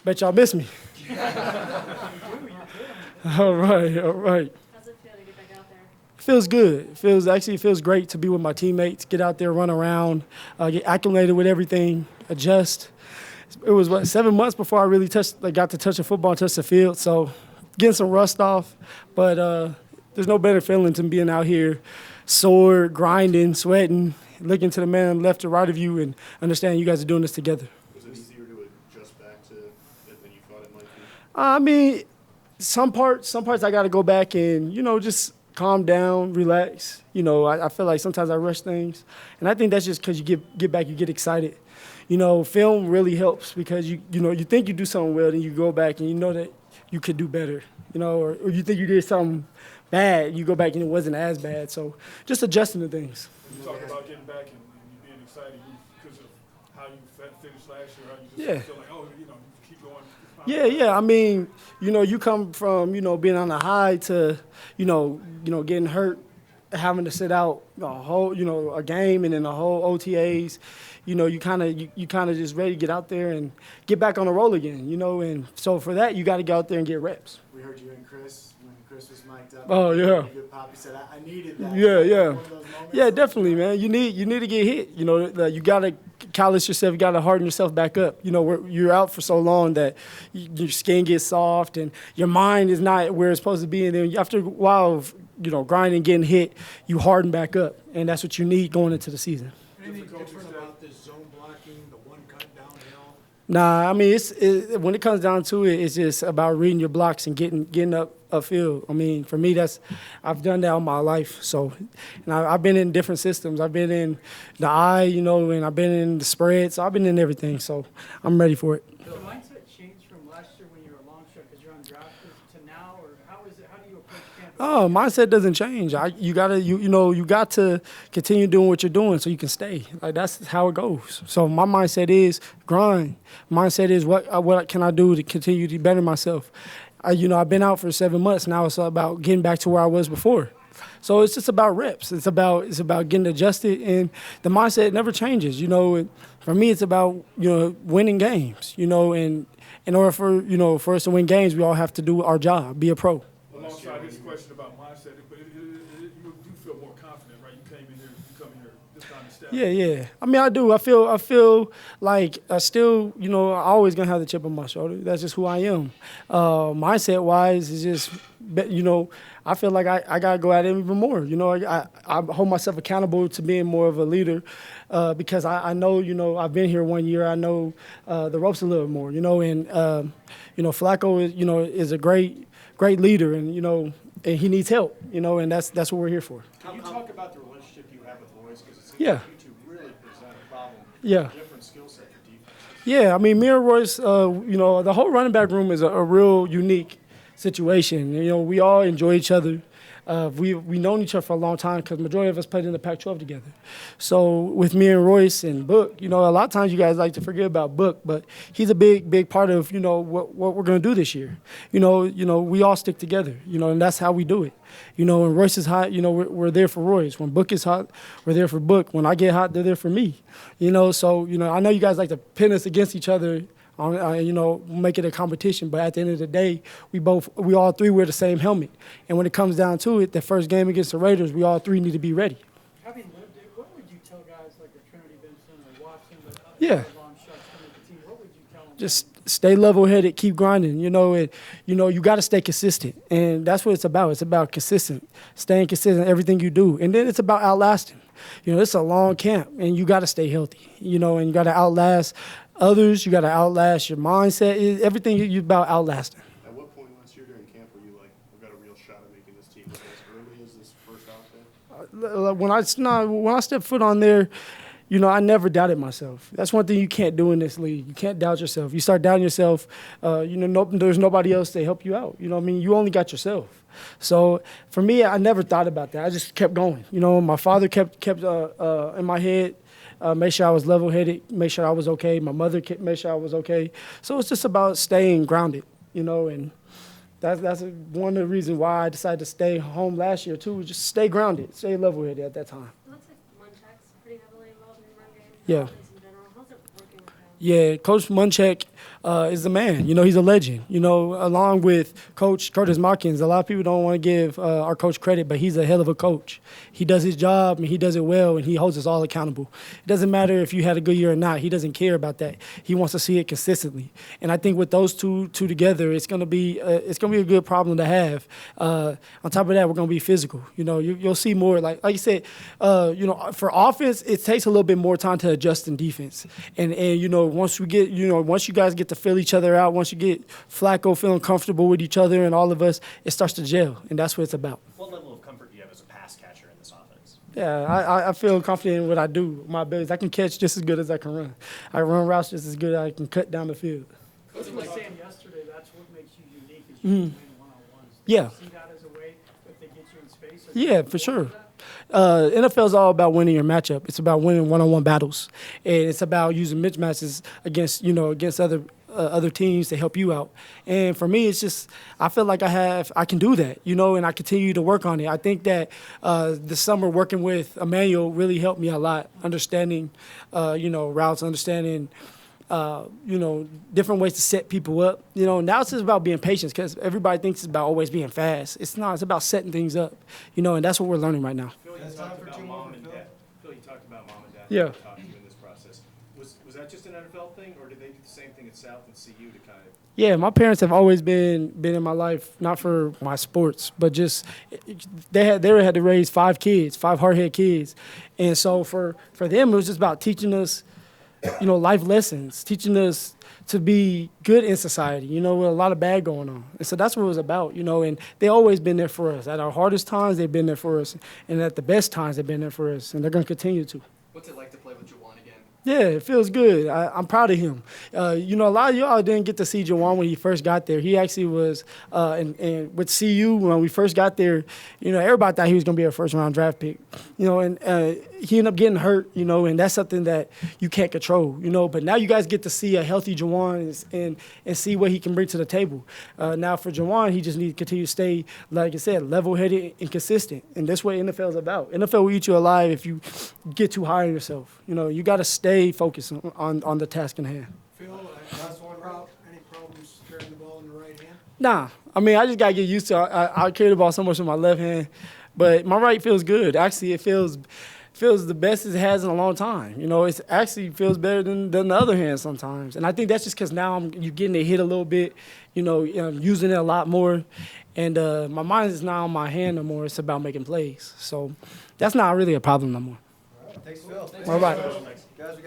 Bet y'all miss me. All right. How's it feel to get back out there? Feels good. Feels great to be with my teammates, get out there, run around, get acclimated with everything, adjust. It was 7 months before I really got to touch the football and touch the field, so getting some rust off. But there's no better feeling than being out here, sore, grinding, sweating, looking to the man left or right of you and understanding you guys are doing this together. Was it easier to adjust back to it than you thought it might be? I mean, some parts I got to go back and, just calm down, relax. I feel like sometimes I rush things. And I think that's just because you get back, you get excited. Film really helps because, you think you do something well, then you go back and you know that you could do better, or you think you did something bad, you go back and it wasn't as bad. So just adjusting to things. You talk about getting back and you being excited because of how you finished last year, how you just feel like, you keep going. Yeah. I mean, you come from, being on a high to, getting hurt, having to sit out a whole, a game and then the whole OTAs. You kind of just ready to get out there and get back on the roll again, and so for that, you got to get out there and get reps. We heard you and Chris when Chris was mic'd up. Oh, yeah. Good pop. He said, I needed that. Yeah, definitely, man. You need to get hit. You got to callous yourself. You got to harden yourself back up. You're out for so long that your skin gets soft and your mind is not where it's supposed to be. And then after a while of, grinding, getting hit, you harden back up. And that's what you need going into the season. Anything different about this zone blocking, the one cut downhill? Nah, I mean, when it comes down to it, it's just about reading your blocks and getting up upfield. I mean, for me, I've done that all my life. So, and I've been in different systems. I've been in the eye, and I've been in the spread. So I've been in everything. So I'm ready for it. Has the mindset changed from last year when you were a long shot because you're undrafted to now, or how is it? How do you approach camp? Oh, mindset doesn't change. You got to continue doing what you're doing so you can stay. Like that's how it goes. So my mindset is grind. Mindset is what can I do to continue to better myself. I've been out for 7 months now. It's about getting back to where I was before. So it's just about reps. It's about getting adjusted, and the mindset never changes. For me, it's about winning games. And in order for us to win games, we all have to do our job, be a pro. Alongside this question about mindset, but you do feel more confident, right? You came in here, this time to step. Yeah. I mean, I do. I feel like I still, I always gonna have the chip on my shoulder. That's just who I am. Mindset wise, is just, I feel like I gotta go at it even more. I hold myself accountable to being more of a leader because I know, I've been here 1 year. I know the ropes a little more, and Flacco is a great leader, and and he needs help, and that's what we're here for. Can you talk about the relationship you have with Royce? Because it seems Yeah. like you two really present a problem. Yeah. Different skill set for defense. Yeah, I mean, me and Royce, the whole running back room is a real unique situation. We all enjoy each other. We've known each other for a long time because majority of us played in the Pac-12 together. So with me and Royce and Book, a lot of times you guys like to forget about Book, but he's a big part of, what we're going to do this year. We all stick together, and that's how we do it. When Royce is hot, we're there for Royce. When Book is hot, we're there for Book. When I get hot, they're there for me. So, I know you guys like to pin us against each other, make it a competition. But at the end of the day, we all three wear the same helmet. And when it comes down to it, the first game against the Raiders, we all three need to be ready. Having lived it, what would you tell guys like a Trinity Benson or Watson, but Yeah. long shots coming to the team? What would you tell them? Just stay level-headed, keep grinding, and, you got to stay consistent. And that's what it's about. It's about staying consistent in everything you do. And then it's about outlasting. It's a long camp, and you got to stay healthy, and you got to outlast others. You got to outlast your mindset. Everything you about outlasting. At what point last year during camp were you like, we've got a real shot at making this team? Was it as early as this first outfit? When I stepped foot on there, I never doubted myself. That's one thing you can't do in this league. You can't doubt yourself. You start doubting yourself, there's nobody else to help you out. You only got yourself. So for me, I never thought about that. I just kept going. My father kept in my head, make sure I was level-headed, make sure I was okay. My mother made sure I was okay. So it's just about staying grounded, and that's one of the reasons why I decided to stay home last year too. Just stay grounded, stay level-headed at that time. It looks like Munchak's pretty heavily involved in your run game. Yeah. Offense in general. How's it working with him? Yeah, Coach Munchak, is the man. You know, he's a legend. You know, along with Coach Curtis Markins, a lot of people don't want to give our coach credit, but he's a hell of a coach. He does his job, and he does it well, and he holds us all accountable. It doesn't matter if you had a good year or not. He doesn't care about that. He wants to see it consistently. And I think with those two together, it's gonna be a good problem to have. On top of that, we're gonna be physical. You know, you'll see more like you said. You know, for offense, it takes a little bit more time to adjust in defense. And you know, once you guys get to feel each other out, once you get Flacco feeling comfortable with each other and all of us, it starts to gel, and that's what it's about. What level of comfort do you have as a pass catcher in this offense? Yeah, I feel confident in what I do, my abilities. I can catch just as good as I can run. I run routes just as good as I can cut down the field. Coach was saying yesterday that's what makes you unique is you can win one-on-ones. Do Yeah. you see that as a way that they get you in space? Or Yeah, for sure. NFL is all about winning your matchup. It's about winning one-on-one battles, and it's about using mismatches against other teams to help you out. And for me, it's just I feel like I can do that, you know, and I continue to work on it. I think that the summer working with Emmanuel really helped me a lot, understanding, routes, understanding. Different ways to set people up. You know, now it's just about being patient because everybody thinks it's about always being fast. It's not. It's about setting things up, you know, and that's what we're learning right now. Phil, you talked about mom and dad. Phil, you talked about mom and dad. Yeah. Talked to you in this process. Was that just an NFL thing, or did they do the same thing at South and CU to kind of? Yeah, my parents have always been in my life, not for my sports, but just they had to raise 5 hard-headed kids, and so for them it was just about teaching us, you know, life lessons, teaching us to be good in society, you know, with a lot of bad going on. And so that's what it was about, you know, and they always been there for us. At our hardest times, they've been there for us. And at the best times, they've been there for us. And they're going to continue to. What's it like to play with Juwan again? Yeah, it feels good. I'm proud of him. You know, a lot of y'all didn't get to see Juwan when he first got there. He actually was, and with CU when we first got there, you know, everybody thought he was going to be a first-round draft pick. You know, and he ended up getting hurt, you know, and that's something that you can't control, you know. But now you guys get to see a healthy Juwan and see what he can bring to the table. Now for Juwan, he just needs to continue to stay, like I said, level-headed and consistent. And that's what NFL is about. NFL will eat you alive if you get too high on yourself. You know, you got to stay focused on the task in hand. Phil, last one route, any problems carrying the ball in the right hand? Nah, I mean, I just got to get used to it. I carry the ball so much with my left hand, but my right feels good. Actually, it feels the best it has in a long time. You know, it actually feels better than the other hand sometimes. And I think that's just because now you're getting it hit a little bit, you know, using it a lot more. And my mind is not on my hand no more. It's about making plays. So that's not really a problem no more. Thanks, Phil. All right. Guys, we got